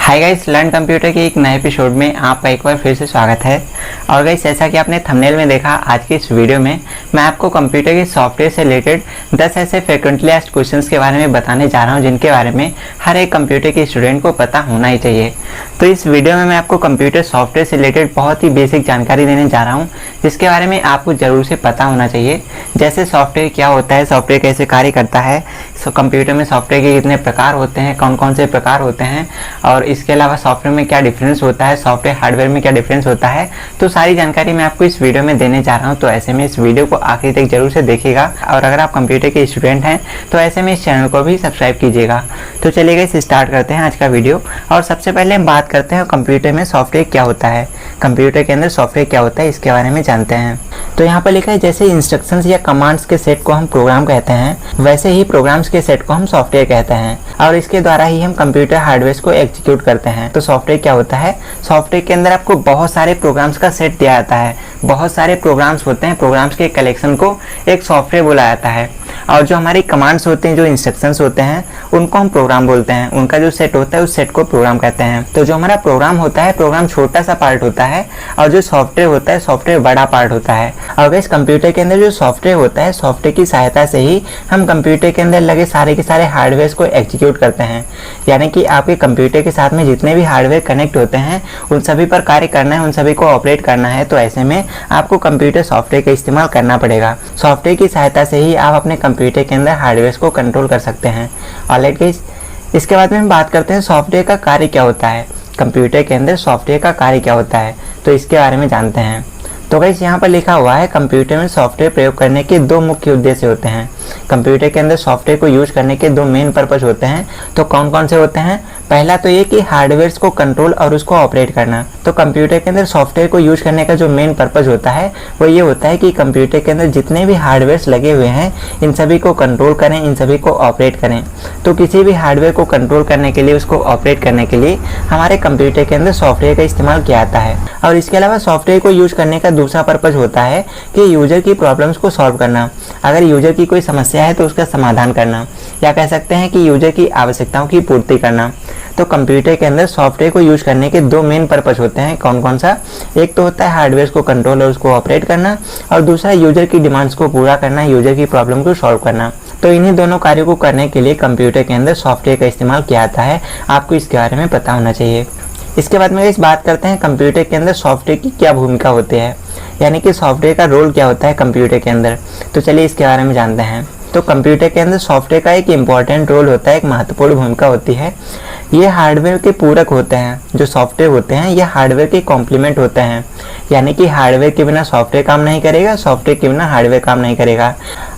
Hi guys, learn computer के एक नए एपिसोड में आपका एक बार फिर से स्वागत है। और गाइस, जैसा कि आपने थंबनेल में देखा, आज की इस वीडियो में मैं आपको कंप्यूटर के सॉफ्टवेयर से रिलेटेड 10 ऐसे फ्रिक्वेंटली आस्क्ड क्वेश्चंस के बारे में बताने जा रहा हूं जिनके बारे में हर एक कंप्यूटर के स्टूडेंट को पता होना ही चाहिए। तो इस वीडियो में मैं आपको कंप्यूटर सॉफ्टवेयर से रिलेटेड बहुत ही बेसिक जानकारी देने जा रहा हूँ जिसके बारे में आपको ज़रूर से पता होना चाहिए। जैसे सॉफ्टवेयर क्या होता है, सॉफ्टवेयर कैसे कार्य करता है, कंप्यूटर में सॉफ्टवेयर के कितने प्रकार होते हैं, कौन कौन से प्रकार होते हैं, और इसके अलावा सॉफ्टवेयर में क्या डिफरेंस होता है, सॉफ्टवेयर हार्डवेयर में क्या डिफरेंस होता है। तो सारी जानकारी मैं आपको इस वीडियो में देने जा रहा हूं। तो ऐसे में इस वीडियो को आखिर तक जरूर से देखिएगा। और अगर आप कंप्यूटर के स्टूडेंट हैं तो ऐसे में इस चैनल को भी सब्सक्राइब कीजिएगा। तो चलिए गाइस, स्टार्ट करते हैं आज का वीडियो। और सबसे पहले हम बात करते हैं कंप्यूटर में सॉफ्टवेयर क्या होता है, कंप्यूटर के अंदर सॉफ्टवेयर क्या होता है, इसके बारे में जानते हैं। तो यहाँ पर लिखा है, जैसे इंस्ट्रक्शंस या कमांड्स के सेट को हम प्रोग्राम कहते हैं, वैसे ही प्रोग्राम्स के सेट को हम सॉफ्टवेयर कहते हैं। और इसके द्वारा ही हम कंप्यूटर हार्डवेयर को एग्जीक्यूट करते हैं। तो सॉफ्टवेयर क्या होता है? सॉफ्टवेयर के अंदर आपको बहुत सारे प्रोग्राम्स का सेट दिया जाता है। बहुत सारे प्रोग्राम्स होते हैं, प्रोग्राम्स के कलेक्शन को एक सॉफ्टवेयर बोला जाता है। और जो हमारी कमांड्स होते हैं, जो इंस्ट्रक्शंस होते हैं, उनको हम प्रोग्राम बोलते हैं। उनका जो सेट होता है उस सेट को प्रोग्राम कहते हैं। तो जो हमारा प्रोग्राम होता है, प्रोग्राम छोटा सा पार्ट होता है, और जो सॉफ्टवेयर होता है, सॉफ्टवेयर बड़ा पार्ट होता है। और इस कंप्यूटर के अंदर जो सॉफ्टवेयर होता है, सॉफ्टवेयर की सहायता से ही हम कंप्यूटर के अंदर लगे सारे के सारे हार्डवेयर को एग्जीक्यूट करते हैं। यानी कि आपके कंप्यूटर के साथ में जितने भी हार्डवेयर कनेक्ट होते हैं, उन सभी पर कार्य करना है, उन सभी को ऑपरेट करना है। तो ऐसे में आपको कंप्यूटर सॉफ्टवेयर का इस्तेमाल करना पड़ेगा। सॉफ्टवेयर की सहायता से ही आप अपने कंप्यूटर के अंदर हार्डवेयर को कंट्रोल कर सकते हैं। ऑलराइट गाइस, इसके बाद में हम बात करते हैं सॉफ्टवेयर का कार्य क्या होता है। कंप्यूटर के अंदर सॉफ्टवेयर का कार्य क्या होता है, तो इसके बारे में जानते हैं। तो गाइस, यहाँ पर लिखा हुआ है, कंप्यूटर में सॉफ्टवेयर प्रयोग करने के दो मुख्य उद्देश्य होते हैं। कंप्यूटर के अंदर सॉफ्टवेयर को यूज करने के दो मेन पर्पस होते हैं। तो कौन कौन से होते हैं? पहला तो ये कि हार्डवेयर को कंट्रोल और उसको ऑपरेट करना। तो कंप्यूटर के अंदर सॉफ्टवेयर को यूज करने का जो मेन पर्पस होता है वो ये होता है कि कंप्यूटर के अंदर जितने भी हार्डवेयर लगे हुए हैं, इन सभी को कंट्रोल करें, इन सभी को ऑपरेट करें। तो किसी भी हार्डवेयर को कंट्रोल करने के लिए, उसको ऑपरेट करने के लिए हमारे कंप्यूटर के अंदर सॉफ्टवेयर का इस्तेमाल किया जाता है। और इसके अलावा सॉफ्टवेयर को यूज करने का दूसरा पर्पस होता है कि यूजर की प्रॉब्लम्स को सॉल्व करना। अगर यूजर की कोई समस्या है तो उसका समाधान करना, या कह सकते हैं कि यूजर की आवश्यकताओं की पूर्ति करना। तो कंप्यूटर के अंदर सॉफ्टवेयर को यूज करने के दो मेन पर्पस होते हैं। कौन कौन सा? एक तो होता है हार्डवेयर को कंट्रोल और उसको ऑपरेट करना, और दूसरा यूजर की डिमांड्स को पूरा करना, यूजर की प्रॉब्लम को सॉल्व करना। तो इन्हीं दोनों कार्यों को करने के लिए कंप्यूटर के अंदर सॉफ्टवेयर का इस्तेमाल किया जाता है। आपको इसके बारे में पता होना चाहिए। इसके बाद में इस बात करते हैं कंप्यूटर के अंदर सॉफ्टवेयर की क्या भूमिका होती है, यानी कि सॉफ्टवेयर का रोल क्या होता है कंप्यूटर के अंदर। तो चलिए इसके बारे में जानते हैं। तो कंप्यूटर के अंदर सॉफ्टवेयर का एक इम्पॉर्टेंट रोल होता है, एक महत्वपूर्ण भूमिका होती है। ये हार्डवेयर के पूरक होते हैं। जो सॉफ्टवेयर होते हैं ये हार्डवेयर के कॉम्प्लीमेंट होते हैं। यानी कि हार्डवेयर के बिना सॉफ्टवेयर काम नहीं करेगा, सॉफ्टवेयर के बिना हार्डवेयर काम नहीं करेगा।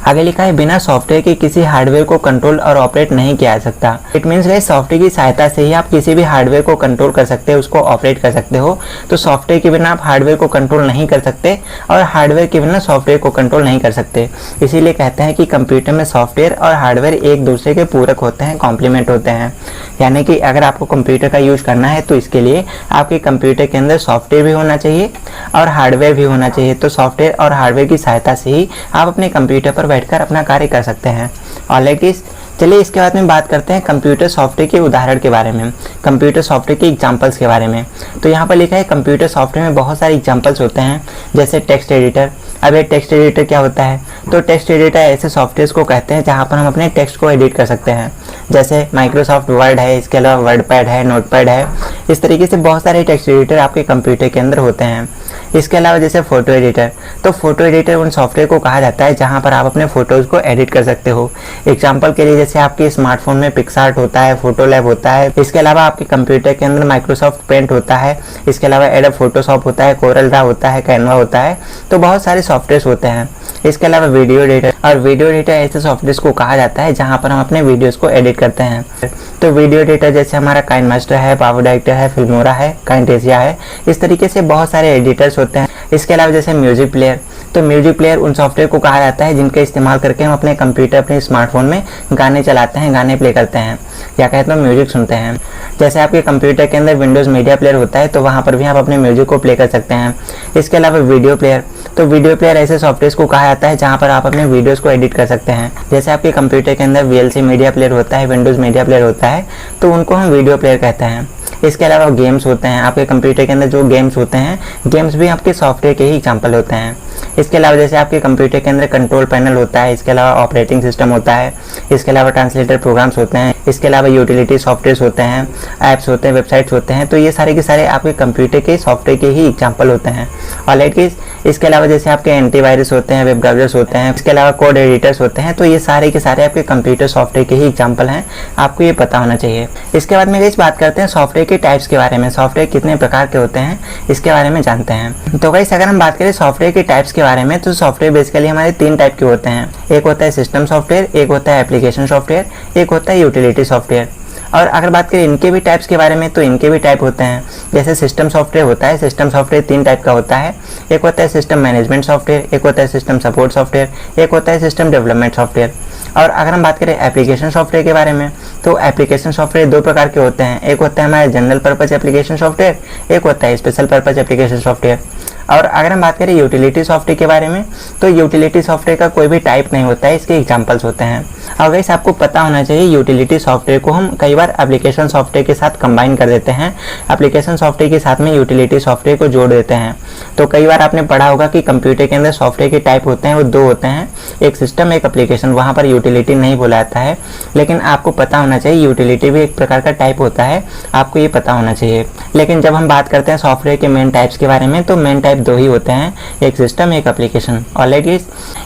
आगे लिखा है, बिना सॉफ्टवेयर के किसी हार्डवेयर को कंट्रोल और ऑपरेट नहीं किया जा सकता। इट मीन्स गाइस, सॉफ्टवेयर की सहायता से ही आप किसी भी हार्डवेयर को कंट्रोल कर सकते हो, उसको ऑपरेट कर सकते हो। तो सॉफ्टवेयर के बिना आप हार्डवेयर को कंट्रोल नहीं कर सकते, और हार्डवेयर के बिना सॉफ्टवेयर को कंट्रोल नहीं कर सकते। इसीलिए कहते हैं कि कंप्यूटर में सॉफ्टवेयर और हार्डवेयर एक दूसरे के पूरक होते हैं, कॉम्प्लीमेंट होते हैं। यानी कि अगर आपको कंप्यूटर का यूज करना है तो इसके लिए आपके कंप्यूटर के अंदर सॉफ्टवेयर भी होना चाहिए और हार्डवेयर भी होना चाहिए। तो सॉफ्टवेयर और हार्डवेयर की सहायता से ही आप अपने कंप्यूटर पर बैठकर अपना कार्य कर सकते हैं। ऑलराइट गाइस, चलिए इसके बाद में बात करते हैं कंप्यूटर सॉफ्टवेयर के उदाहरण के बारे में, कंप्यूटर सॉफ्टवेयर के एग्जांपल्स के बारे में। तो यहाँ पर लिखा है, कंप्यूटर सॉफ्टवेयर में बहुत सारे एग्जांपल्स होते हैं, जैसे टेक्स्ट एडिटर। अब ये टेक्स्ट एडिटर क्या होता है? तो टेक्स्ट एडिटर ऐसे सॉफ्टवेयर को कहते हैं जहाँ पर हम अपने टेक्स्ट को एडिट कर सकते हैं। जैसे माइक्रोसॉफ्ट वर्ड है, इसके अलावा वर्डपैड है, नोटपैड है। इस तरीके से बहुत सारे टेक्स्ट एडिटर आपके कंप्यूटर के अंदर होते हैं। इसके अलावा जैसे फोटो एडिटर, तो फोटो एडिटर उन सॉफ्टवेयर को कहा जाता है जहाँ पर आप अपने फोटोज़ को एडिट कर सकते हो। एग्जाम्पल के लिए जैसे आपके स्मार्टफोन में पिक्सआर्ट होता है, फोटो लैब होता है। इसके अलावा आपके कंप्यूटर के अंदर माइक्रोसॉफ्ट पेंट होता है। इसके अलावा एडोब फोटोशॉप होता है, कोरल ड्रा होता है, कैनवा होता है। तो बहुत सारे सॉफ्टवेयर होते हैं। इसके अलावा वीडियो एडिटर, और वीडियो एडिटर ऐसे सॉफ्टवेयर को कहा जाता है जहाँ पर हम अपने वीडियोस को एडिट करते हैं। तो वीडियो एडिटर जैसे हमारा काइनमास्टर है, पावर डायरेक्टर है, फिल्मोरा है, काइनटेसिया है। इस तरीके से बहुत सारे एडिटर्स होते हैं। इसके अलावा जैसे म्यूजिक प्लेयर, तो म्यूजिक प्लेयर उन सॉफ्टवेयर को कहा जाता है जिनका इस्तेमाल करके हम अपने कंप्यूटर, अपने स्मार्टफोन में गाने चलाते हैं, गाने प्ले करते हैं, या कहते हैं म्यूजिक सुनते हैं। जैसे आपके कंप्यूटर के अंदर विंडोज़ मीडिया प्लेयर होता है, तो वहाँ पर भी आप अपने म्यूजिक को प्ले कर सकते हैं। इसके अलावा वीडियो प्लेयर, तो वीडियो प्लेयर ऐसे सॉफ्टवेयर को कहा जाता है जहाँ पर आप अपने वीडियोस को एडिट कर सकते हैं। जैसे आपके कंप्यूटर के अंदर VLC मीडिया प्लेयर होता है, विंडोज़ मीडिया प्लेयर होता है, तो उनको हम वीडियो प्लेयर कहते हैं। इसके अलावा गेम्स होते हैं, आपके कंप्यूटर के अंदर जो गेम्स होते हैं, गेम्स भी आपके सॉफ्टवेयर के ही एग्जाम्पल होते हैं। इसके अलावा जैसे आपके कंप्यूटर के अंदर कंट्रोल पैनल होता है, इसके अलावा ऑपरेटिंग सिस्टम होता है, इसके अलावा ट्रांसलेटर प्रोग्राम्स होते हैं, इसके अलावा यूटिलिटी सॉफ्टवेयर होते हैं, ऐप्स होते हैं, वेबसाइट्स होते हैं। तो ये सारे के सारे आपके कंप्यूटर के सॉफ्टवेयर के ही एग्जाम्पल होते हैं। और इसके अलावा जैसे आपके एंटीवायरस होते हैं, वेब ब्राउजर्स होते हैं, इसके अलावा कोड एडिटर्स होते हैं। तो ये सारे के सारे आपके कंप्यूटर सॉफ्टवेयर के ही एग्जाम्पल हैं, आपको ये पता होना चाहिए। इसके बाद में गाइस बात करते हैं सॉफ्टवेयर के टाइप्स के बारे में। सॉफ्टवेयर कितने प्रकार के होते हैं इसके बारे में जानते हैं। तो गाइस अगर हम बात करें सॉफ्टवेयर के टाइप्स के बारे में, तो सॉफ्टवेयर बेसिकली हमारे 3 टाइप के होते हैं। एक होता है सिस्टम सॉफ्टवेयर, एक होता है एप्लीकेशन सॉफ्टवेयर, एक होता है यूटिलिटी सॉफ्टवेयर। और अगर बात करें इनके भी टाइप्स के बारे में, तो इनके भी टाइप होते हैं। जैसे सिस्टम सॉफ्टवेयर होता है, सिस्टम सॉफ्टवेयर 3 टाइप का होता है। एक होता है सिस्टम मैनेजमेंट सॉफ्टवेयर, एक होता है सिस्टम सपोर्ट सॉफ्टवेयर, एक होता है सिस्टम डेवलपमेंट सॉफ्टवेयर। और अगर हम बात करें एप्लीकेशन सॉफ्टवेयर के बारे में, तो एप्लीकेशन सॉफ्टवेयर 2 प्रकार के होते हैं। एक होता है हमारा जनरल पर्पज एप्लीकेशन सॉफ्टवेयर, एक होता है स्पेशल पर्पज एप्लीकेशन सॉफ्टवेयर। और अगर हम बात करें यूटिलिटी सॉफ्टवेयर के बारे में, तो यूटिलिटी सॉफ्टवेयर का कोई भी टाइप नहीं होता है, इसके एग्जांपल्स होते हैं। और गाइस आपको पता होना चाहिए यूटिलिटी सॉफ्टवेयर को हम कई बार एप्लीकेशन सॉफ्टवेयर के साथ कंबाइन कर देते हैं, एप्लीकेशन सॉफ्टवेयर के साथ में यूटिलिटी सॉफ्टवेयर को जोड़ देते हैं। तो कई बार आपने पढ़ा होगा कि कंप्यूटर के अंदर सॉफ्टवेयर के टाइप होते हैं, वो 2 होते हैं, एक सिस्टम एक एप्लीकेशन। वहाँ पर यूटिलिटी नहीं बोला जाता है, लेकिन आपको पता होना चाहिए यूटिलिटी भी एक प्रकार का टाइप होता है, आपको ये पता होना चाहिए। लेकिन जब हम बात करते हैं सॉफ्टवेयर के मेन टाइप्स के बारे में, तो मेन टाइप 2 ही होते हैं, एक सिस्टम एक एप्लीकेशन। ऑलराइट,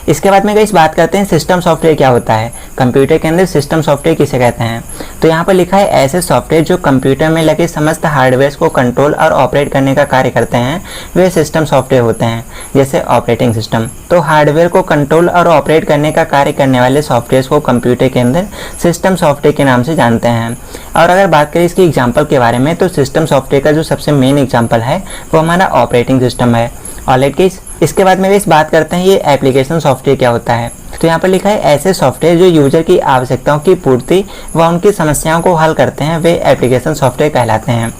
इसके बाद में गाइस बात करते हैं सिस्टम सॉफ्टवेयर क्या होता है। कंप्यूटर के अंदर सिस्टम सॉफ्टवेयर किसे कहते हैं? तो यहाँ पर लिखा है ऐसे सॉफ्टवेयर जो कंप्यूटर में लगे समस्त हार्डवेयर को कंट्रोल और ऑपरेट करने का कार्य करते हैं, वे सिस्टम सॉफ्टवेयर होते हैं। जैसे ऑपरेटिंग सिस्टम, तो हार्डवेयर को कंट्रोल और ऑपरेट करने का कार्य करने वाले सॉफ्टवेयर को कंप्यूटर के अंदर सिस्टम सॉफ्टवेयर के नाम से जानते हैं। और अगर बात करें इसकी एग्जाम्पल के बारे में, तो सिस्टम सॉफ्टवेयर का जो सबसे मेन एग्जाम्पल है वो हमारा ऑपरेटिंग सिस्टम है। ऑलराइट गाइस, इसके बाद में इस बात करते हैं ये एप्लीकेशन सॉफ्टवेयर क्या होता है। तो यहाँ पर लिखा है ऐसे सॉफ्टवेयर जो यूजर की आवश्यकताओं की पूर्ति व उनकी समस्याओं को हल करते हैं, वे एप्लीकेशन सॉफ्टवेयर कहलाते हैं।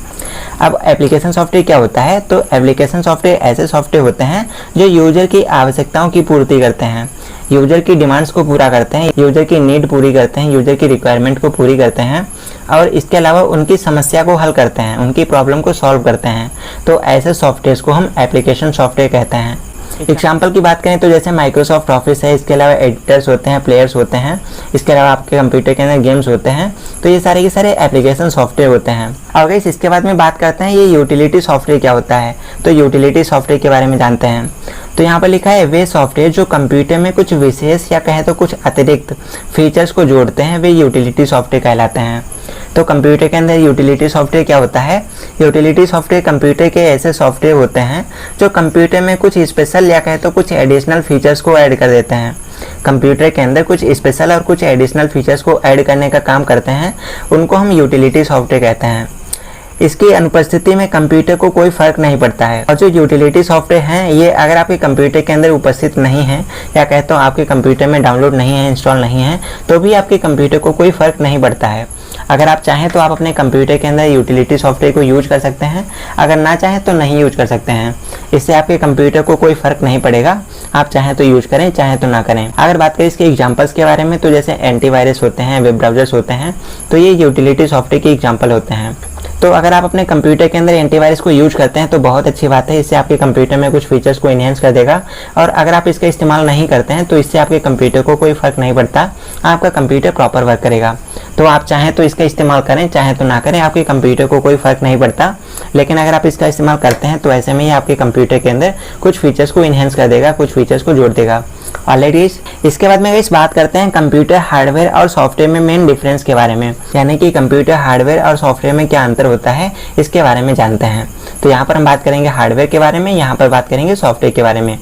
अब एप्लीकेशन सॉफ्टवेयर क्या होता है? तो एप्लीकेशन सॉफ्टवेयर ऐसे सॉफ्टवेयर होते हैं जो यूजर की आवश्यकताओं की पूर्ति करते हैं, यूजर की डिमांड्स को पूरा करते हैं, यूजर की नीड पूरी करते हैं, यूजर की रिक्वायरमेंट को पूरी करते हैं, और इसके अलावा उनकी समस्या को हल करते हैं, उनकी प्रॉब्लम को सॉल्व करते हैं। तो ऐसे सॉफ्टवेयर को हम एप्लीकेशन सॉफ्टवेयर कहते हैं। एग्जाम्पल की बात करें तो जैसे माइक्रोसॉफ्ट ऑफिस है, इसके अलावा एडिटर्स होते हैं, प्लेयर्स होते हैं, इसके अलावा आपके कंप्यूटर के अंदर गेम्स होते हैं। तो ये सारे के सारे एप्लीकेशन सॉफ्टवेयर होते हैं। और गाइस इसके बाद में बात करते हैं ये यूटिलिटी सॉफ्टवेयर क्या होता है। तो यूटिलिटी सॉफ्टवेयर के बारे में जानते हैं। तो यहाँ पर लिखा है वे सॉफ्टवेयर जो कंप्यूटर में कुछ विशेष या कहें तो कुछ अतिरिक्त फीचर्स को जोड़ते हैं, वे यूटिलिटी सॉफ्टवेयर कहलाते हैं। तो कंप्यूटर के अंदर यूटिलिटी सॉफ्टवेयर क्या होता है? यूटिलिटी सॉफ्टवेयर कंप्यूटर के ऐसे सॉफ्टवेयर होते हैं जो कंप्यूटर में कुछ स्पेशल या कहें तो कुछ एडिशनल फीचर्स को ऐड कर देते हैं। कंप्यूटर के अंदर कुछ स्पेशल और कुछ एडिशनल फीचर्स को ऐड करने का काम करते हैं, उनको हम यूटिलिटी सॉफ्टवेयर कहते हैं। इसकी अनुपस्थिति में कंप्यूटर को कोई फर्क नहीं पड़ता है। और जो यूटिलिटी सॉफ्टवेयर हैं ये अगर आपके कंप्यूटर के अंदर उपस्थित नहीं है या कहते हो आपके कंप्यूटर में डाउनलोड नहीं है, इंस्टॉल नहीं है, तो भी आपके कंप्यूटर को कोई फर्क नहीं पड़ता है। अगर आप चाहें तो आप अपने कंप्यूटर के अंदर यूटिलिटी सॉफ्टवेयर को यूज कर सकते हैं, अगर ना चाहें तो नहीं यूज कर सकते हैं। इससे आपके कंप्यूटर को कोई फर्क नहीं पड़ेगा, आप चाहें तो यूज करें चाहें तो ना करें। अगर बात करें इसके एग्जांपल्स के बारे में, तो जैसे एंटीवायरस होते हैं, वेब ब्राउजर्स होते हैं, तो ये यूटिलिटी सॉफ्टवेयर के एग्जाम्पल होते हैं। तो अगर आप अपने कंप्यूटर के अंदर एंटीवायरस को यूज करते हैं तो बहुत अच्छी बात है, इससे आपके कंप्यूटर में कुछ फीचर्स को इनहेंस कर देगा। और अगर आप इसका इस्तेमाल नहीं करते हैं तो इससे आपके कंप्यूटर को कोई फर्क नहीं पड़ता, आपका कंप्यूटर प्रॉपर वर्क करेगा। तो आप चाहें तो इसका इस्तेमाल करें चाहें तो ना करें, आपके कंप्यूटर को कोई फर्क नहीं पड़ता। लेकिन अगर आप इसका इस्तेमाल करते हैं तो ऐसे में ही आपके कंप्यूटर के अंदर कुछ फीचर्स को इनहेंस कर देगा, कुछ फीचर्स को जोड़ देगा। ऑलरेडी इसके बाद में इस बात करते हैं कंप्यूटर हार्डवेयर और सॉफ्टवेयर में मेन डिफरेंस के बारे में, यानी कि कंप्यूटर हार्डवेयर और सॉफ्टवेयर में क्या अंतर होता है इसके बारे में जानते हैं। तो यहाँ पर हम बात करेंगे हार्डवेयर के बारे में, यहाँ पर बात करेंगे सॉफ्टवेयर के बारे में।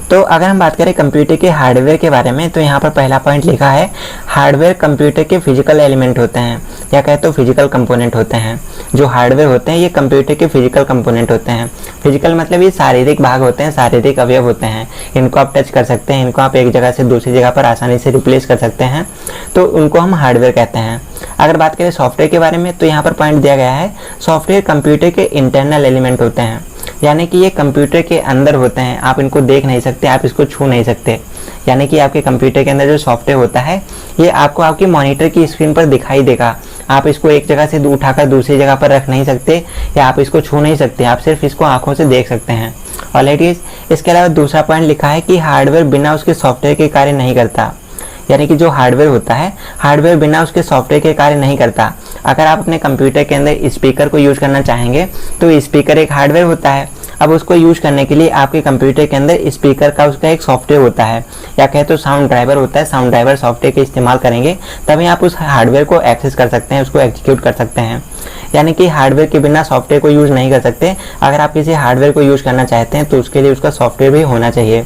तो अगर हम बात करें कंप्यूटर के हार्डवेयर के बारे में, तो यहाँ पर पहला पॉइंट लिखा है हार्डवेयर कंप्यूटर के फिजिकल एलिमेंट होते हैं, या कहते हो फिजिकल कंपोनेंट होते हैं। जो हार्डवेयर होते हैं ये कंप्यूटर के फिजिकल कंपोनेंट होते हैं। फिजिकल मतलब ये शारीरिक भाग होते हैं, शारीरिक अवयव होते हैं। इनको आप टच कर सकते हैं, इनको आप एक जगह से दूसरी जगह पर आसानी से रिप्लेस कर सकते हैं, तो उनको हम हार्डवेयर कहते हैं। अगर बात करें सॉफ्टवेयर के बारे में, तो यहाँ पर पॉइंट दिया गया है सॉफ्टवेयर कंप्यूटर के इंटरनल एलिमेंट होते हैं, यानी कि ये कंप्यूटर के अंदर होते हैं, आप इनको देख नहीं सकते, आप इसको छू नहीं सकते। यानी कि आपके कंप्यूटर के अंदर जो सॉफ्टवेयर होता है ये आपको आपकी मॉनिटर की स्क्रीन पर दिखाई देगा, आप इसको एक जगह से उठाकर दूसरी जगह पर रख नहीं सकते या आप इसको छू नहीं सकते, आप सिर्फ इसको आंखों से देख सकते हैं। ऑलराइट गाइस, इसके अलावा दूसरा पॉइंट लिखा है कि हार्डवेयर बिना उसके सॉफ्टवेयर के कार्य नहीं करता। यानी कि जो हार्डवेयर होता है, हार्डवेयर बिना उसके सॉफ्टवेयर के कार्य नहीं करता। अगर आप अपने कंप्यूटर के अंदर स्पीकर को यूज करना चाहेंगे तो स्पीकर एक हार्डवेयर होता है। अब उसको यूज करने के लिए आपके कंप्यूटर के अंदर स्पीकर का उसका एक सॉफ्टवेयर होता है, या कहे तो साउंड ड्राइवर होता है। साउंड ड्राइवर सॉफ्टवेयर का इस्तेमाल करेंगे तभी आप उस हार्डवेयर को एक्सेस कर सकते हैं, उसको एग्जीक्यूट कर सकते हैं। यानी कि हार्डवेयर के बिना सॉफ्टवेयर को यूज नहीं कर सकते। अगर आप किसी हार्डवेयर को यूज करना चाहते हैं तो उसके लिए उसका सॉफ्टवेयर भी होना चाहिए।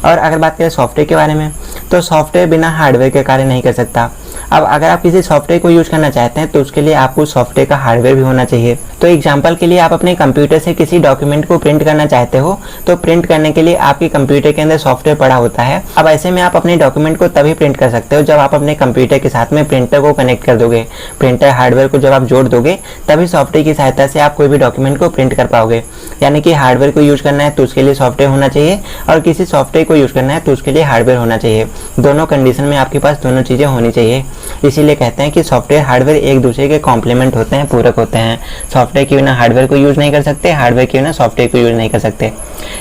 और अगर बात करें सॉफ्टवेयर के बारे में, तो सॉफ्टवेयर बिना हार्डवेयर के कार्य नहीं कर सकता। अब अगर आप किसी सॉफ्टवेयर को यूज करना चाहते हैं तो उसके लिए आपको सॉफ्टवेयर का हार्डवेयर भी होना चाहिए। तो एग्जांपल के लिए आप अपने कंप्यूटर से किसी डॉक्यूमेंट को प्रिंट करना चाहते हो, तो प्रिंट करने के लिए आपके कंप्यूटर के अंदर सॉफ्टवेयर पड़ा होता है। अब ऐसे में आप अपने डॉक्यूमेंट को तभी प्रिंट कर सकते हो जब आप अपने कंप्यूटर के साथ में प्रिंटर को कनेक्ट कर दोगे। प्रिंटर हार्डवेयर को जब आप जोड़ दोगे तभी सॉफ्टवेयर की सहायता से आप कोई भी डॉक्यूमेंट को प्रिंट कर पाओगे। यानी कि हार्डवेयर को यूज करना है तो उसके लिए सॉफ्टवेयर होना चाहिए, और किसी सॉफ्टवेयर को यूज करना है तो उसके लिए हार्डवेयर होना चाहिए। दोनों कंडीशन में आपके पास दोनों चीजें होनी चाहिए। इसीलिए कहते हैं कि सॉफ्टवेयर हार्डवेयर एक दूसरे के कॉम्प्लीमेंट होते हैं, पूरक होते हैं। सॉफ्टवेयर के बिना हार्डवेयर को यूज नहीं कर सकते, हार्डवेयर के बिना सॉफ्टवेयर को यूज नहीं कर सकते।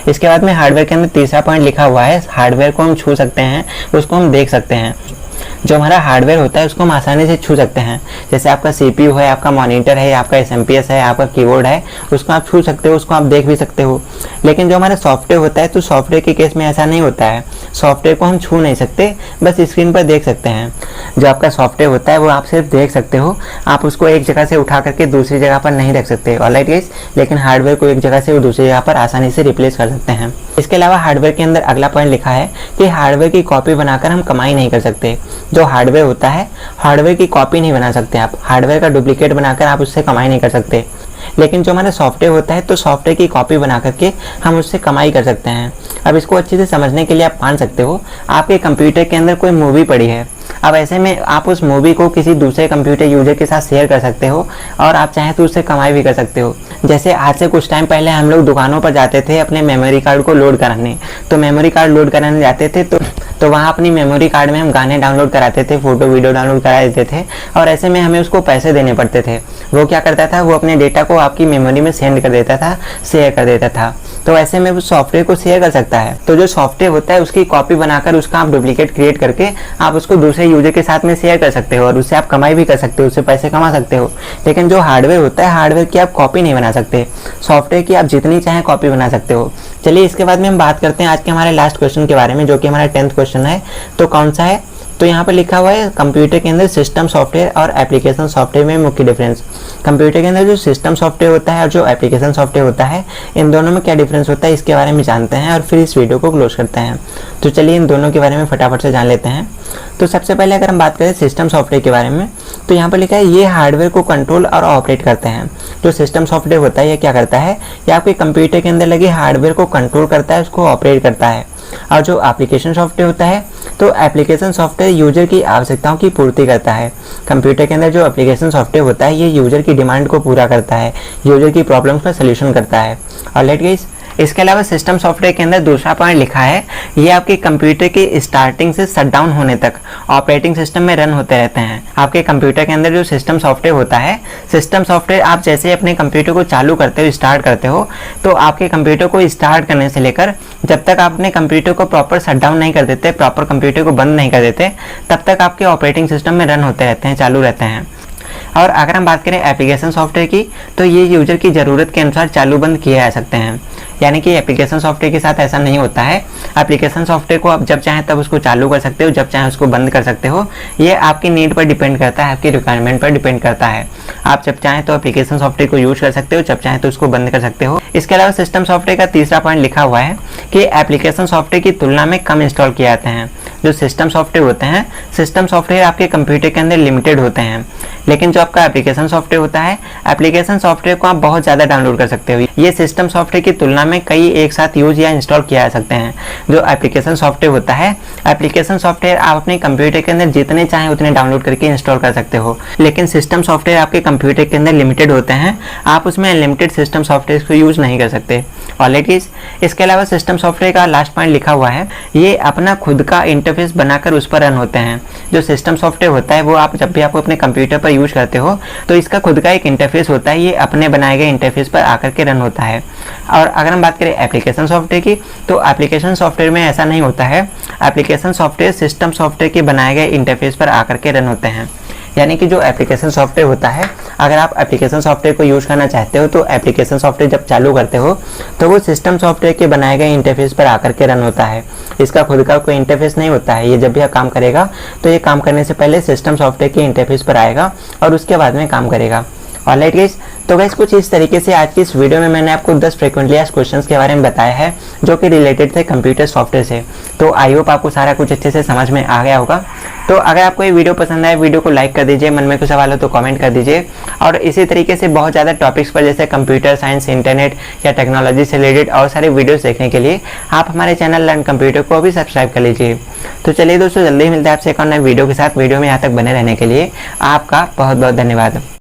इसके बाद में हार्डवेयर के अंदर तीसरा पॉइंट लिखा हुआ है, हार्डवेयर को हम छू सकते हैं, उसको हम देख सकते हैं। जो हमारा हार्डवेयर होता है उसको हम आसानी से छू सकते हैं। जैसे आपका CPU है, आपका मॉनिटर है, आपका SMPS है, आपका कीबोर्ड है, उसको आप छू सकते हो, उसको आप देख भी सकते हो। लेकिन जो हमारा सॉफ्टवेयर होता है तो सॉफ्टवेयर के केस में ऐसा नहीं होता है। सॉफ्टवेयर को हम छू नहीं सकते, बस स्क्रीन पर देख सकते हैं। जो आपका सॉफ्टवेयर होता है वो आप सिर्फ देख सकते हो, आप उसको एक जगह से उठा करके दूसरी जगह पर नहीं रख सकते। ऑलराइट गाइस, लेकिन हार्डवेयर को एक जगह से दूसरी जगह पर आसानी से रिप्लेस कर सकते हैं। इसके अलावा हार्डवेयर के अंदर अगला पॉइंट लिखा है कि हार्डवेयर की कॉपी बनाकर हम कमाई नहीं कर सकते। जो हार्डवेयर होता है, हार्डवेयर की कॉपी नहीं बना सकते आप, हार्डवेयर का डुप्लीकेट बनाकर आप उससे कमाई नहीं कर सकते। लेकिन जो हमारा सॉफ्टवेयर होता है तो सॉफ्टवेयर की कॉपी बना करके हम उससे कमाई कर सकते हैं। अब इसको अच्छे से समझने के लिए आप मान सकते हो, आपके कंप्यूटर के अंदर कोई मूवी पड़ी है। अब ऐसे में आप उस मूवी को किसी दूसरे कंप्यूटर यूजर के साथ शेयर कर सकते हो और आप चाहें तो उससे कमाई भी कर सकते हो। जैसे आज से कुछ टाइम पहले हम लोग दुकानों पर जाते थे अपने मेमोरी कार्ड को लोड कराने, तो मेमोरी कार्ड लोड कराने जाते थे तो वहाँ अपनी मेमोरी कार्ड में हम गाने डाउनलोड कराते थे, फोटो वीडियो डाउनलोड करा देते थे, और ऐसे में हमें उसको पैसे देने पड़ते थे। वो क्या करता था, वो अपने डेटा को आपकी मेमोरी में सेंड कर देता था, शेयर कर देता था। तो ऐसे में वो सॉफ्टवेयर को शेयर कर सकता है। तो जो सॉफ्टवेयर होता है उसकी कॉपी बनाकर उसका आप डुप्लीकेट क्रिएट करके आप उसको दूसरे यूजर के साथ में शेयर कर सकते हो और उससे आप कमाई भी कर सकते हो, उससे पैसे कमा सकते हो। लेकिन जो हार्डवेयर होता है, हार्डवेयर की आप कॉपी नहीं बना सकते, सॉफ्टवेयर की आप जितनी चाहें कॉपी बना सकते हो। चलिए इसके बाद में हम बात करते हैं आज के हमारे लास्ट क्वेश्चन के बारे में, जो कि हमारा 10th क्वेश्चन है। तो कौन सा है, तो यहाँ पर लिखा हुआ है कंप्यूटर के अंदर सिस्टम सॉफ्टवेयर और एप्लीकेशन सॉफ्टवेयर में मुख्य डिफरेंस। कंप्यूटर के अंदर जो सिस्टम सॉफ्टवेयर होता है और जो एप्लीकेशन सॉफ्टवेयर होता है, इन दोनों में क्या डिफरेंस होता है इसके बारे में जानते हैं और फिर इस वीडियो को क्लोज करते हैं। तो चलिए इन दोनों के बारे में फटाफट से जान लेते हैं। तो सबसे पहले अगर हम बात करें सिस्टम सॉफ्टवेयर के बारे में, तो यहाँ पर लिखा है ये हार्डवेयर को कंट्रोल और ऑपरेट करते हैं। जो सिस्टम सॉफ्टवेयर होता है ये क्या करता है, ये आपके कंप्यूटर के अंदर लगे हार्डवेयर को कंट्रोल करता है, उसको ऑपरेट करता है। और जो एप्लीकेशन सॉफ्टवेयर होता है, तो एप्लीकेशन सॉफ्टवेयर यूजर की आवश्यकताओं की पूर्ति करता है। कंप्यूटर के अंदर जो एप्लीकेशन सॉफ्टवेयर होता है ये यूजर की डिमांड को पूरा करता है, यूजर की प्रॉब्लम्स का सलूशन करता है। ऑलराइट गाइस, इसके अलावा सिस्टम सॉफ्टवेयर के अंदर दूसरा पॉइंट लिखा है, ये आपके कंप्यूटर के स्टार्टिंग से शटडाउन होने तक ऑपरेटिंग सिस्टम में रन होते रहते हैं। आपके कंप्यूटर के अंदर जो सिस्टम सॉफ्टवेयर होता है, सिस्टम सॉफ्टवेयर आप जैसे अपने कंप्यूटर को चालू करते हो, स्टार्ट करते हो, तो आपके कंप्यूटर को स्टार्ट करने से लेकर जब तक आप अपने कंप्यूटर को प्रॉपर शटडाउन नहीं कर देते, प्रॉपर कंप्यूटर को बंद नहीं कर देते, तब तक आपके ऑपरेटिंग सिस्टम में रन होते रहते हैं, चालू रहते हैं। और अगर हम बात करें एप्लीकेशन सॉफ्टवेयर की, तो ये यूजर की ज़रूरत के अनुसार चालू बंद किए जा सकते हैं। यानी कि एप्लीकेशन सॉफ्टवेयर के साथ ऐसा नहीं होता है। एप्लीकेशन सॉफ्टवेयर को आप जब चाहें तब उसको चालू कर सकते हो, जब चाहें उसको बंद कर सकते हो। ये आपकी नीड पर डिपेंड करता है, आपकी रिक्वायरमेंट पर डिपेंड करता है। आप जब चाहें तो एप्लीकेशन सॉफ्टवेयर को यूज कर सकते हो, जब चाहें तो उसको बंद कर सकते हो। इसके अलावा सिस्टम सॉफ्टवेयर का तीसरा पॉइंट लिखा हुआ है कि एप्लीकेशन सॉफ्टवेयर की तुलना में कम इंस्टॉल किए जाते हैं। जो सिस्टम सॉफ्टवेयर होते हैं, सिस्टम सॉफ्टवेयर आपके कंप्यूटर के अंदर लिमिटेड होते हैं, लेकिन जो आपका एप्लीकेशन सॉफ्टवेयर होता है, एप्लीकेशन सॉफ्टवेयर को आप बहुत ज़्यादा डाउनलोड कर सकते हो। ये सिस्टम सॉफ्टवेयर की तुलना में कई एक साथ यूज या इंस्टॉल किया जा सकते हैं। जो एप्लीकेशन सॉफ्टवेयर होता है, एप्लीकेशन सॉफ्टवेयर आप अपने कंप्यूटर के अंदर जितने चाहें उतने डाउनलोड करके इंस्टॉल कर सकते हो, लेकिन सिस्टम सॉफ्टवेयर आपके कंप्यूटर के अंदर लिमिटेड होते हैं। आप उसमें अनलिमिटेड सिस्टम सॉफ्टवेयर को यूज नहीं कर सकते। ऑलराइट गाइस, इसके अलावा सिस्टम सॉफ्टवेयर का लास्ट पॉइंट लिखा हुआ है, ये अपना खुद का इंटरफेस बनाकर उस पर रन होते हैं। जो सिस्टम सॉफ्टवेयर होता है वो आप जब भी आप अपने कंप्यूटर पर यूज करते हो तो इसका खुद का एक इंटरफेस होता है, ये अपने बनाए गए इंटरफेस पर आकर के रन होता है। और अगर हम बात करें एप्लीकेशन सॉफ्टवेयर की, तो एप्लीकेशन सॉफ्टवेयर में ऐसा नहीं होता है। एप्लीकेशन सॉफ्टवेयर सिस्टम सॉफ्टवेयर के बनाए गए इंटरफेस पर आकर के रन होते हैं। यानी कि जो एप्लीकेशन सॉफ्टवेयर होता है, अगर आप एप्लीकेशन सॉफ्टवेयर को यूज़ करना चाहते हो तो एप्लीकेशन सॉफ्टवेयर जब चालू करते हो तो वो सिस्टम सॉफ्टवेयर के बनाए गए इंटरफेस पर आकर के रन होता है। इसका खुद का कोई इंटरफेस नहीं होता है। ये जब भी काम करेगा तो ये काम करने से पहले सिस्टम सॉफ्टवेयर के इंटरफेस पर आएगा और उसके बाद में काम करेगा। ऑलराइट गाइस, तो गाइस कुछ इस तरीके से आज की इस वीडियो में मैंने आपको 10 फ्रीक्वेंटली आस्क्ड क्वेश्चंस के बारे में बताया है जो कि रिलेटेड थे कंप्यूटर सॉफ्टवेयर से। तो आई होप आपको सारा कुछ अच्छे से समझ में आ गया होगा। तो अगर आपको ये वीडियो पसंद आए, वीडियो को लाइक कर दीजिए, मन में कुछ सवाल हो तो कमेंट कर दीजिए। और इसी तरीके से बहुत ज़्यादा टॉपिक्स पर जैसे कंप्यूटर साइंस, इंटरनेट या टेक्नोलॉजी से रिलेटेड और सारे वीडियोस देखने के लिए आप हमारे चैनल लर्न कंप्यूटर को भी सब्सक्राइब कर लीजिए। तो चलिए दोस्तों, जल्दी ही मिलते हैं आपसे एक और नए वीडियो के साथ। वीडियो में यहाँ तक बने रहने के लिए आपका बहुत बहुत धन्यवाद।